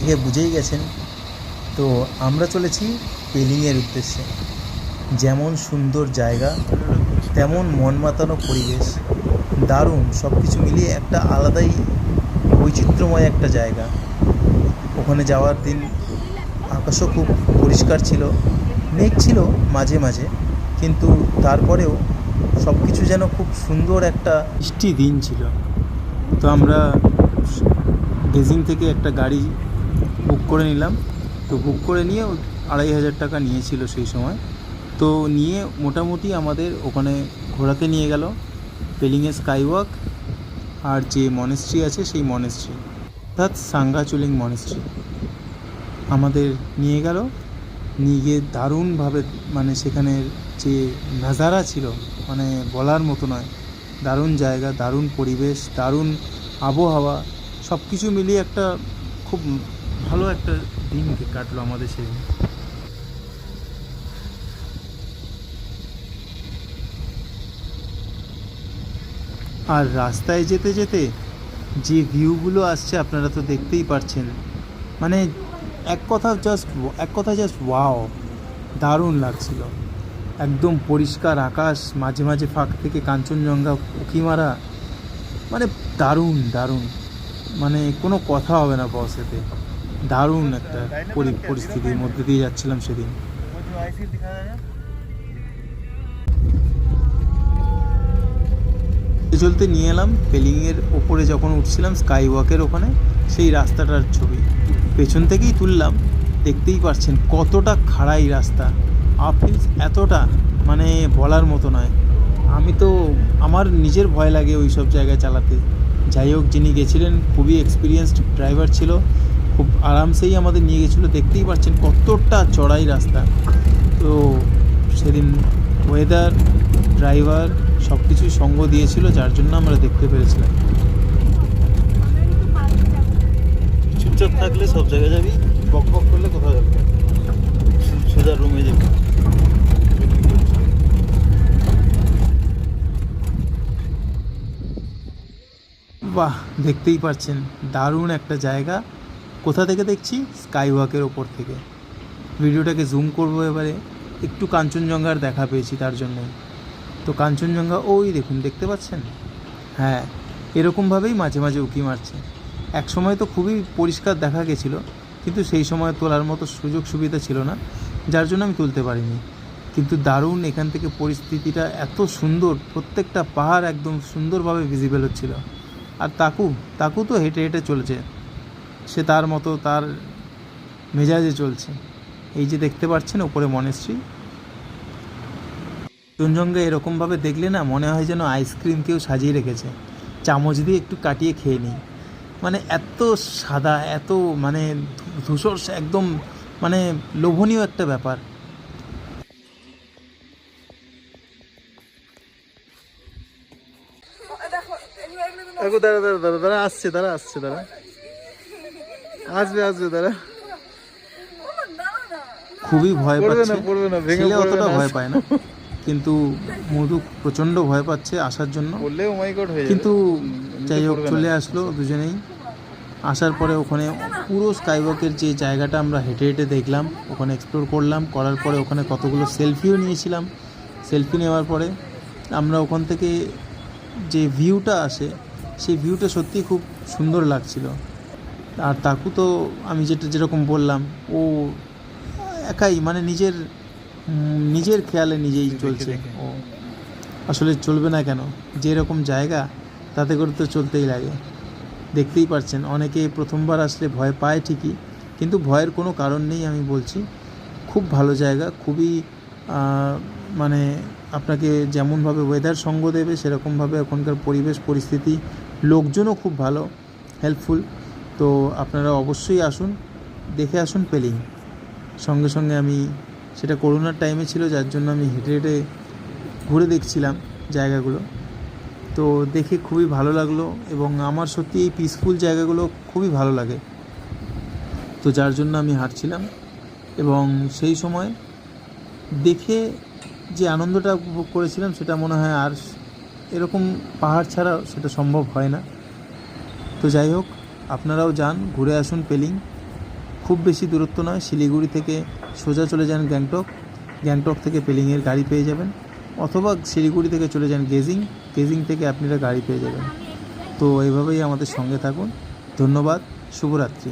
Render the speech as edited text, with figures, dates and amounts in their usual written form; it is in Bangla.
দেখে বুঝেই গেছেন। তো আমরা চলেছি পেলিংয়ের উদ্দেশ্যে। যেমন সুন্দর জায়গা, তেমন মন মাতানো পরিবেশ, দারুণ সব কিছু মিলিয়ে একটা আলাদাই বৈচিত্র্যময় একটা জায়গা। ওখানে যাওয়ার দিন আকাশও খুব পরিষ্কার ছিল, মেঘ ছিল মাঝে মাঝে, কিন্তু তারপরেও সব কিছু যেন খুব সুন্দর একটা বৃষ্টি দিন ছিল। তো আমরা বেজিং থেকে একটা গাড়ি বুক করে নিলাম। তো বুক করে নিয়ে 2500 টাকা নিয়েছিল সেই সময়। তো নিয়ে মোটামুটি আমাদের ওখানে ঘোরাতে নিয়ে গেল পেলিংয়ে স্কাই ওয়াক আর যে মনেস্ট্রি আছে সেই মনেস্ট্রি, অর্থাৎ সাঙ্গাচুলিং মনেস্ট্রি আমাদের নিয়ে গেল। নিয়ে গিয়ে দারুণভাবে, মানে সেখানের যে নাজারা ছিল মানে বলার মতো নয়। দারুণ জায়গা, দারুণ পরিবেশ, দারুণ আবহাওয়া, সব কিছু মিলিয়ে একটা খুব ভালো একটা দিন কাটলো আমাদের সেদিন। আর রাস্তায় যেতে যেতে যে ভিউগুলো আসছে আপনারা তো দেখতেই পারছেন, মানে এক কথা জাস্ট ওয়াও, দারুণ লাগছিল। একদম পরিষ্কার আকাশ, মাঝে মাঝে ফাঁক থেকে কাঞ্চনজঙ্ঘা উঁকি মারা, মানে দারুণ দারুণ, মানে কোনো কথা হবে না বস। এতে দারুণ একটা পরিস্থিতির মধ্যে দিয়ে যাচ্ছিলাম সেদিন। চলতে নিয়ে এলাম পেলিংয়ের ওপরে, যখন উঠছিলাম স্কাই ওয়াকের ওখানে, সেই রাস্তাটার ছবি পেছন থেকেই তুললাম। দেখতেই পাচ্ছেন কতটা খাড়াই রাস্তা, আপহিলস এতটা, মানে বলার মতো নয়। আমি তো, আমার নিজের ভয় লাগে ওই সব জায়গায় চালাতে। যাই হোক, যিনি গেছিলেন খুবই এক্সপিরিয়েন্সড ড্রাইভার ছিল, খুব আরামসেই আমাদের নিয়ে গেছিলো। দেখতেই পাচ্ছেন কতটা চড়াই রাস্তা। তো সেদিন ওয়েদার, ড্রাইভার সব কিছুই সঙ্গ দিয়েছিল, যার জন্য আমরা দেখতে পেরেছিলাম। চুপচাপ থাকলে সব জায়গায় যাবি, বক বক করলে কোথাও যাবি, সোজা রুমে যাবি। বাহ, দেখতেই পাচ্ছেন দারুণ একটা জায়গা। কোথা থেকে দেখছি? স্কাই ওয়াকের ওপর থেকে। ভিডিওটাকে জুম করবো এবারে, একটু কাঞ্চনজঙ্ঘার দেখা পেয়েছি তার জন্য। তো কাঞ্চনজঙ্ঘা ওই দেখুন, দেখতে পাচ্ছেন? হ্যাঁ, এরকমভাবেই মাঝে মাঝে উঁকি মারছে। এক সময় তো খুবই পরিষ্কার দেখা গেছিলো, কিন্তু সেই সময় তোলার মতো সুযোগ সুবিধা ছিল না, যার জন্য আমি তুলতে পারিনি। কিন্তু দারুণ, এখান থেকে পরিস্থিতিটা এত সুন্দর, প্রত্যেকটা পাহাড় একদম সুন্দরভাবে ভিজিবল হচ্ছিল। আর তাকু তো হেঁটে হেঁটে চলেছে, সে তার মতো তার মেজাজে চলছে। এই যে দেখতে পাচ্ছেন ওপরে মনেস্ট্রি। কাঞ্চনজঙ্ঘা এরকমভাবে দেখলে না মনে হয় যেন আইসক্রিম কেউ সাজিয়ে রেখেছে, চামচ দিয়ে একটু কাটিয়ে খেয়ে নিই। মানে এত সাদা, এত মানে ধূসর, একদম মানে লোভনীয় একটা ব্যাপার। দাঁড়া দাঁড়া দাঁড়া দাঁড়া, আসছে আসবে দাঁড়া। খুবই ভয় পাচ্ছে, ছেলে অতটা ভয় পায় না, কিন্তু মধু প্রচণ্ড ভয় পাচ্ছে আসার জন্য। কিন্তু যাই হোক, চলে আসলো দুজনেই। আসার পরে ওখানে পুরো স্কাইওয়াকের যে জায়গাটা আমরা হেঁটে হেঁটে দেখলাম, ওখানে এক্সপ্লোর করলাম। করার পরে ওখানে কতগুলো সেলফিও নিয়েছিলাম। সেলফি নেওয়ার পরে আমরা ওখান থেকে যে ভিউটা আসে, সেই ভিউটা সত্যিই খুব সুন্দর লাগছিল। আর তাকু তো আমি যেরকম বললাম, ও একাই, মানে নিজের খেয়ালে নিজেই চলছে। ও আসলে চলবে না কেন, যেরকম জায়গা তাতে করে তো চলতেই লাগে। দেখতেই পাচ্ছেন, অনেকে প্রথমবার আসলে ভয় পায় ঠিকই, কিন্তু ভয়ের কোনো কারণ নেই। আমি বলছি খুব ভালো জায়গা, খুবই মানে আপনাকে যেমনভাবে ওয়েদার সঙ্গ দেবে সেরকমভাবে ওখানকার পরিবেশ পরিস্থিতি, লোকজনও খুব ভালো, হেল্পফুল। তো আপনারা অবশ্যই আসুন, দেখে আসুন পেলিং। সঙ্গে সঙ্গে আমি, সেটা করোনার টাইমে ছিল, যার জন্য আমি হেঁটে হেঁটে ঘুরে দেখছিলাম জায়গাগুলো। তো দেখে খুবই ভালো লাগলো, এবং আমার সত্যি এই পিসফুল জায়গাগুলো খুবই ভালো লাগে। তো যার জন্য আমি হাঁটছিলাম, এবং সেই সময় দেখে যে আনন্দটা উপভোগ করেছিলাম, সেটা মনে হয় আর এরকম পাহাড় ছাড়া সেটা সম্ভব হয় না। তো যাই হোক, আপনারাও যান, ঘুরে আসুন পেলিং। খুব বেশি দূরত্ব নয়, শিলিগুড়ি থেকে সোজা চলে যান গ্যাংটক, গ্যাংটক থেকে পেলিংয়ের গাড়ি পেয়ে যাবেন, অথবা শিলিগুড়ি থেকে চলে যান গেজিং, গেজিং থেকে আপনারা গাড়ি পেয়ে যাবেন। তো এইভাবেই আমাদের সঙ্গে থাকুন। ধন্যবাদ, শুভরাত্রি।